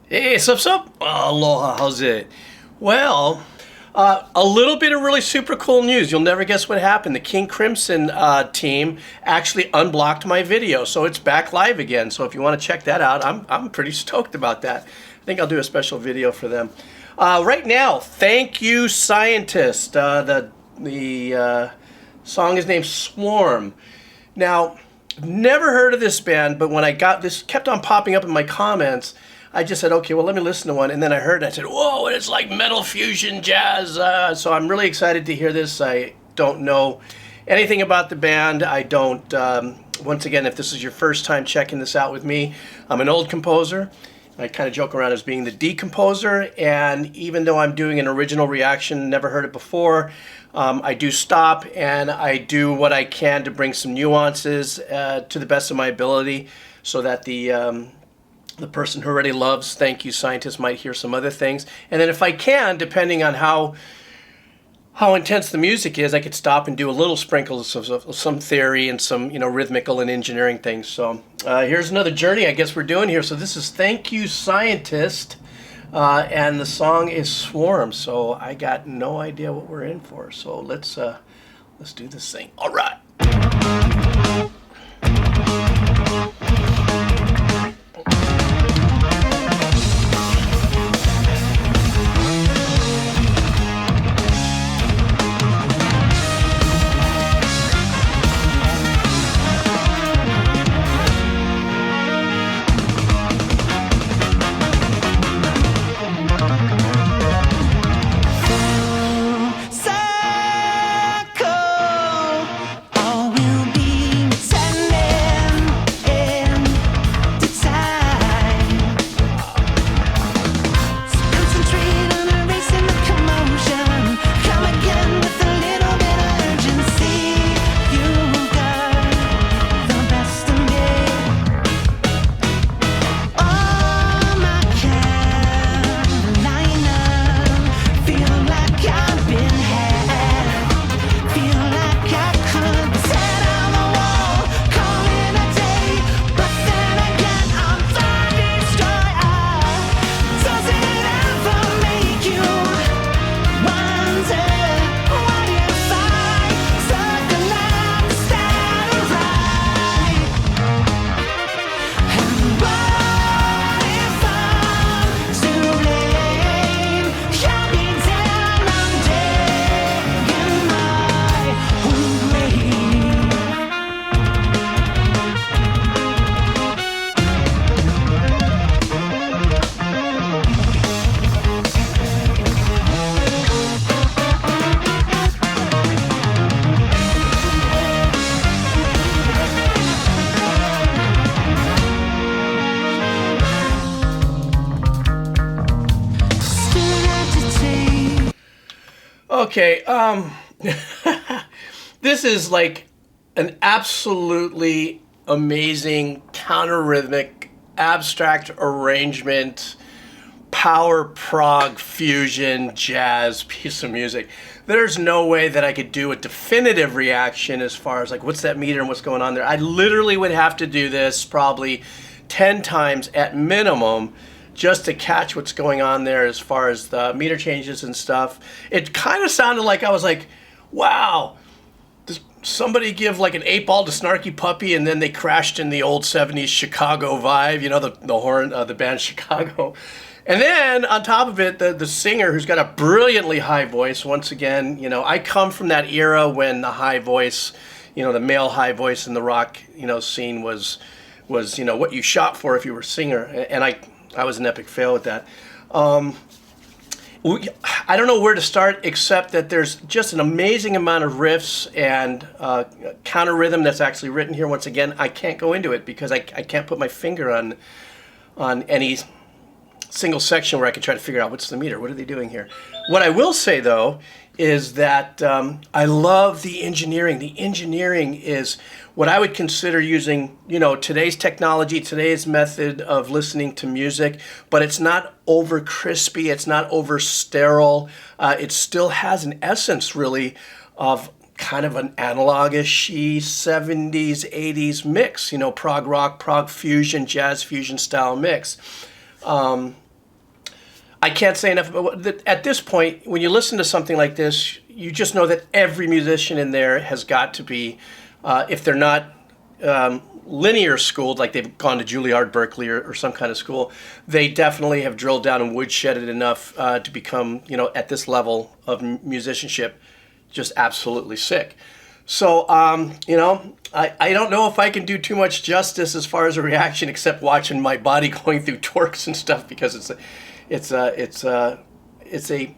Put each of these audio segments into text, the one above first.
Hey, sup? Aloha, how's it? Well, a little bit of really super cool news. You'll never guess what happened. The King Crimson team actually unblocked my video, so it's back live again. So if you want to check that out, I'm pretty stoked about that. I think I'll do a special video for them. Right now, Thank You Scientist. The song is named Swarm. Now, never heard of this band, but when I got this, kept on popping up in my comments. I just said, okay, well, let me listen to one. And then I heard it. I said, whoa, it's like metal fusion jazz. So I'm really excited to hear this. I don't know anything about the band. I don't, once again, if this is your first time checking this out with me, I'm an old composer. I kind of joke around as being the decomposer. And even though I'm doing an original reaction, never heard it before, I do stop and I do what I can to bring some nuances to the best of my ability so that the person who already loves Thank You Scientist might hear some other things. And then if I can, depending on how intense the music is, I could stop and do a little sprinkles of some theory and some, rhythmical and engineering things. So here's another journey I guess we're doing here. So this is Thank You Scientist, and the song is Swarm. So I got no idea what we're in for. So let's do this thing. All right. Okay, this is like an absolutely amazing counter-rhythmic, abstract arrangement, power prog fusion jazz piece of music. There's no way that I could do a definitive reaction as far as like what's that meter and what's going on there. I literally would have to do this probably 10 times at minimum just to catch what's going on there as far as the meter changes and stuff. It kind of sounded like I was like, wow, does somebody give like an 8-ball to Snarky Puppy and then they crashed in the old 70s Chicago vibe, the band Chicago. And then on top of it, the singer who's got a brilliantly high voice, once again, I come from that era when the high voice, the male high voice in the rock, scene was what you shot for if you were a singer. And I was an epic fail with that. I don't know where to start except that there's just an amazing amount of riffs and counter rhythm that's actually written here. Once again, I can't go into it because I can't put my finger on any single section where I can try to figure out what's the meter, what are they doing here. What I will say though is that I love the engineering. The engineering is what I would consider using, today's technology, today's method of listening to music, but it's not over crispy, it's not over sterile. It still has an essence really of kind of an analogish 70s, 80s mix, prog rock, prog fusion, jazz fusion style mix. I can't say enough. At this point, when you listen to something like this, you just know that every musician in there has got to be, if they're not linear schooled, like they've gone to Juilliard, Berkeley, or some kind of school, they definitely have drilled down and woodshedded enough to become, at this level of musicianship, just absolutely sick. So, I don't know if I can do too much justice as far as a reaction, except watching my body going through twerks and stuff, because it's a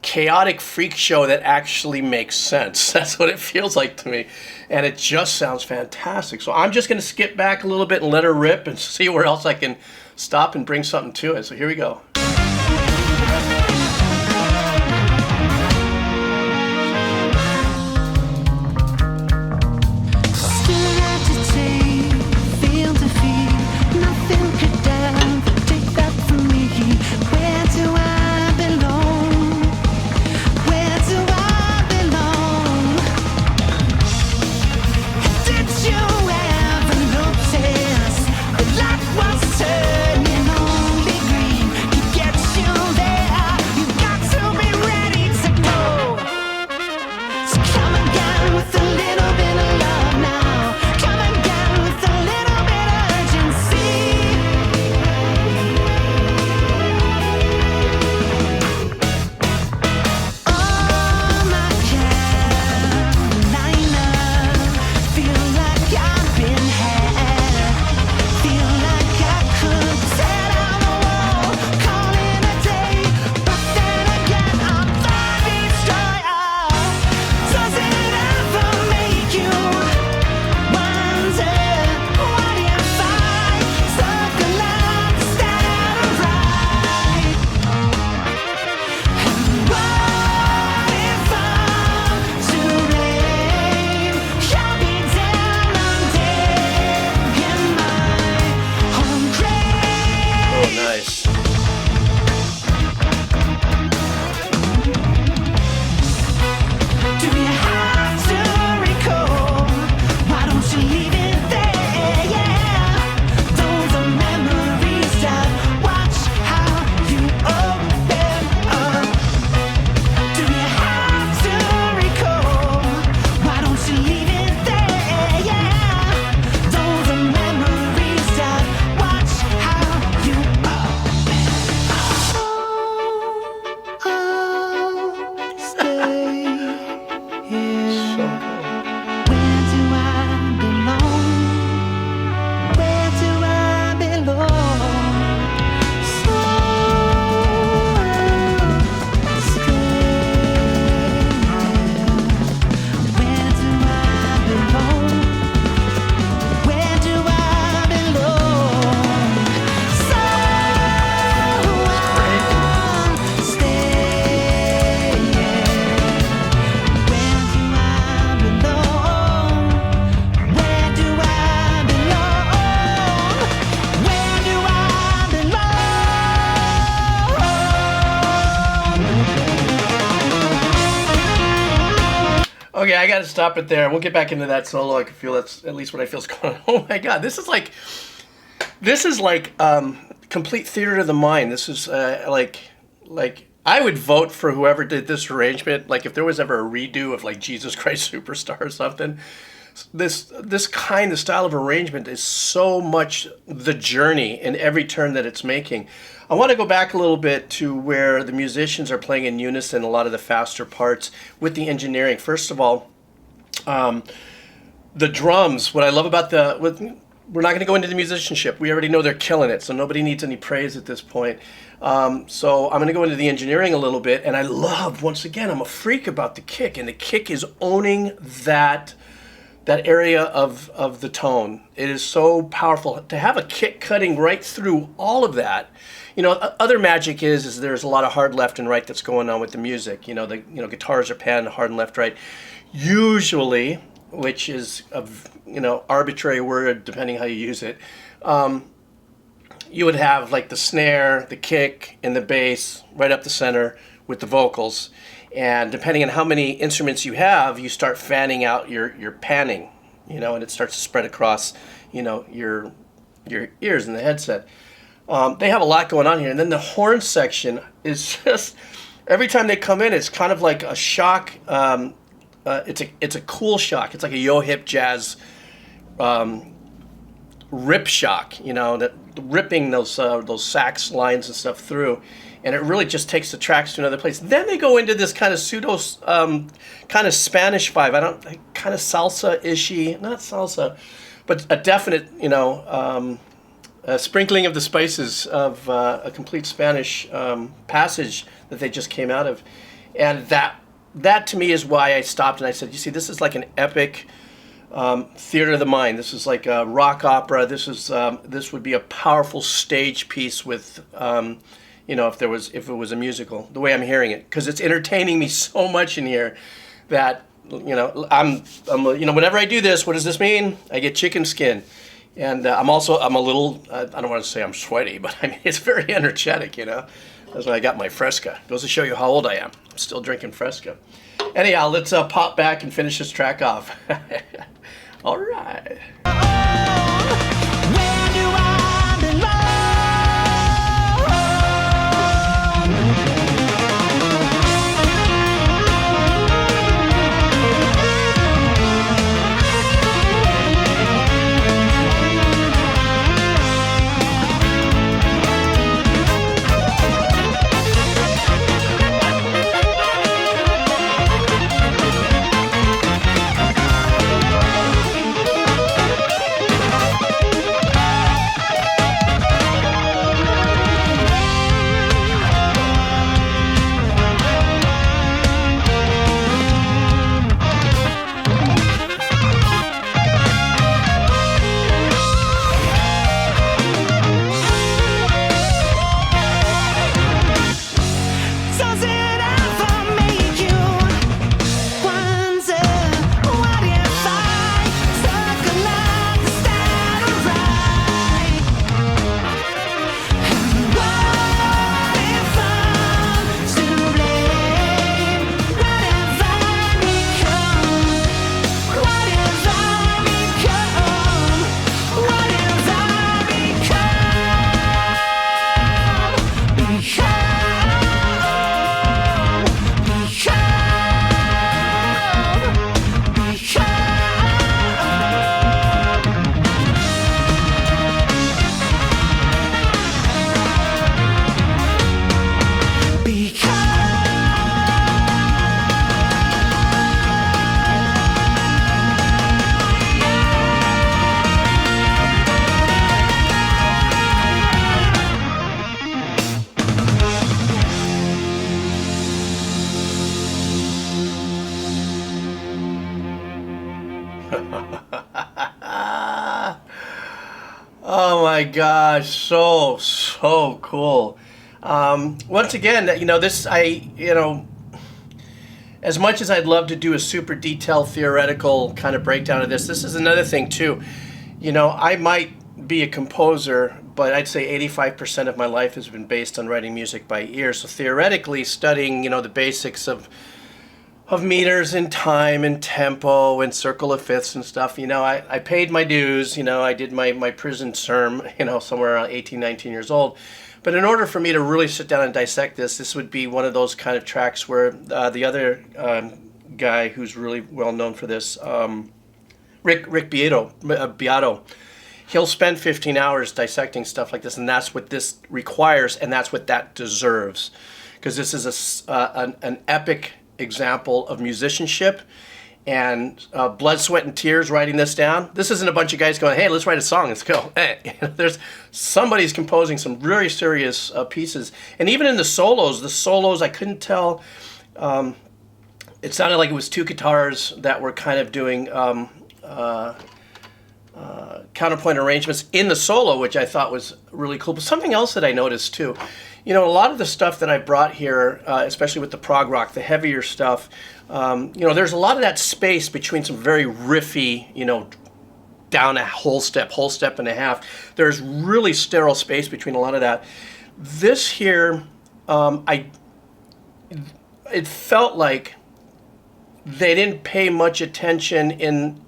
chaotic freak show that actually makes sense. That's what it feels like to me, and it just sounds fantastic. So I'm just going to skip back a little bit and let her rip and see where else I can stop and bring something to it. So here we go. Okay, I got to stop it there. We'll get back into that solo. I can feel that's at least what I feel is going on. Oh my God, this is like complete theater of the mind. This is like I would vote for whoever did this arrangement. Like if there was ever a redo of like Jesus Christ Superstar or something. This kind of style of arrangement is so much the journey in every turn that it's making. I want to go back a little bit to where the musicians are playing in unison a lot of the faster parts with the engineering. First of all, the drums, what I love about we're not going to go into the musicianship. We already know they're killing it, so nobody needs any praise at this point. So I'm going to go into the engineering a little bit, and I love, once again, I'm a freak about the kick, and the kick is owning that area of the tone. It is so powerful to have a kick cutting right through all of that. Other magic is there's a lot of hard left and right that's going on with the music. Guitars are panned hard and left, right. Usually, which is a arbitrary word depending how you use it, you would have like the snare, the kick, and the bass right up the center with the vocals. And depending on how many instruments you have, you start fanning out your panning, and it starts to spread across, your ears in the headset. They have a lot going on here. And then the horn section is just, every time they come in, it's kind of like a shock. It's a cool shock. It's like a yo-hip jazz rip shock, you know, that ripping those sax lines and stuff through. And it really just takes the tracks to another place. Then they go into this kind of pseudo, kind of Spanish vibe. Kind of salsa-ishy, not salsa, but a definite, you know, a sprinkling of the spices of a complete Spanish passage that they just came out of. And that to me is why I stopped and I said, you see, this is like an epic theater of the mind. This is like a rock opera. This would be a powerful stage piece with, you know, if it was a musical, the way I'm hearing it, because it's entertaining me so much in here that, you know, I'm you know, whenever I do this, what does this mean? I get chicken skin. And I'm a little, I don't want to say I'm sweaty, but I mean, it's very energetic, you know. That's why I got my Fresca. Goes to show you how old I am. I'm still drinking Fresca. Anyhow, let's pop back and finish this track off. All right. Oh my gosh, so cool. Once again, you know, as much as I'd love to do a super detailed theoretical kind of breakdown of this is another thing too. You know, I might be a composer, but I'd say 85% of my life has been based on writing music by ear. So theoretically, studying, you know, the basics of meters and time and tempo and circle of fifths and stuff, you know, I paid my dues. You know, I did my prison term, you know, somewhere around 18, 19 years old. But in order for me to really sit down and dissect this would be one of those kind of tracks where the other guy who's really well known for this, Rick Beato, he'll spend 15 hours dissecting stuff like this, and that's what this requires, and that's what that deserves. Because this is an epic example of musicianship and blood, sweat, and tears writing this down. This isn't a bunch of guys going, hey, let's write a song, let's go. Hey, somebody's composing some very serious pieces. And even in the solos, I couldn't tell. It sounded like it was two guitars that were kind of doing counterpoint arrangements in the solo, which I thought was really cool. But something else that I noticed too, you know, a lot of the stuff that I brought here, especially with the prog rock, the heavier stuff, you know, there's a lot of that space between some very riffy, you know, down a whole step and a half. There's really sterile space between a lot of that. This here, it felt like they didn't pay much attention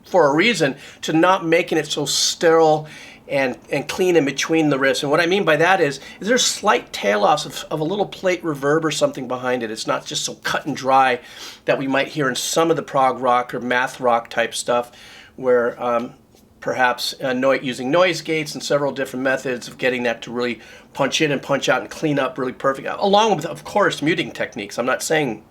for a reason to not making it so sterile and clean in between the riffs. And what I mean by that is there's slight tail offs of a little plate reverb or something behind it. It's not just so cut and dry that we might hear in some of the prog rock or math rock type stuff, where perhaps using noise gates and several different methods of getting that to really punch in and punch out and clean up really perfect, along with, of course, muting techniques. I'm not saying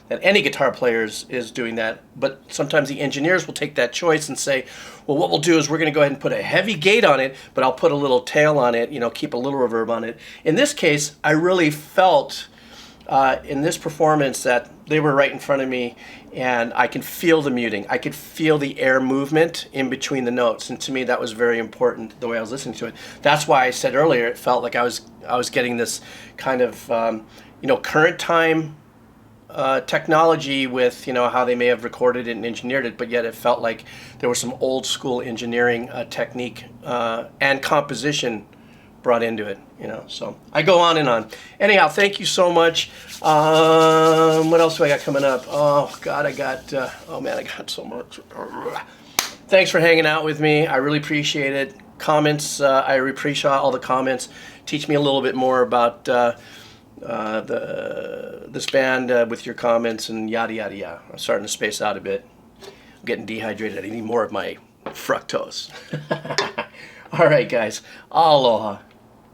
that any guitar player is doing that, but sometimes the engineers will take that choice and say, well, what we'll do is we're going to go ahead and put a heavy gate on it, but I'll put a little tail on it, keep a little reverb on it. In this case, I really felt in this performance that they were right in front of me, and I can feel the muting. I could feel the air movement in between the notes, and to me that was very important the way I was listening to it. That's why I said earlier it felt like I was getting this kind of current time technology with how they may have recorded it and engineered it, but yet it felt like there was some old school engineering technique and composition brought into it. So I go on and on. Anyhow, thank you so much. What else do I got coming up? Oh God, I got so much. Thanks for hanging out with me. I really appreciate it. Comments, I appreciate all the comments. Teach me a little bit more about this band with your comments and yada yada yada. I'm starting to space out a bit. I'm getting dehydrated. I need more of my fructose. All right, guys. Aloha.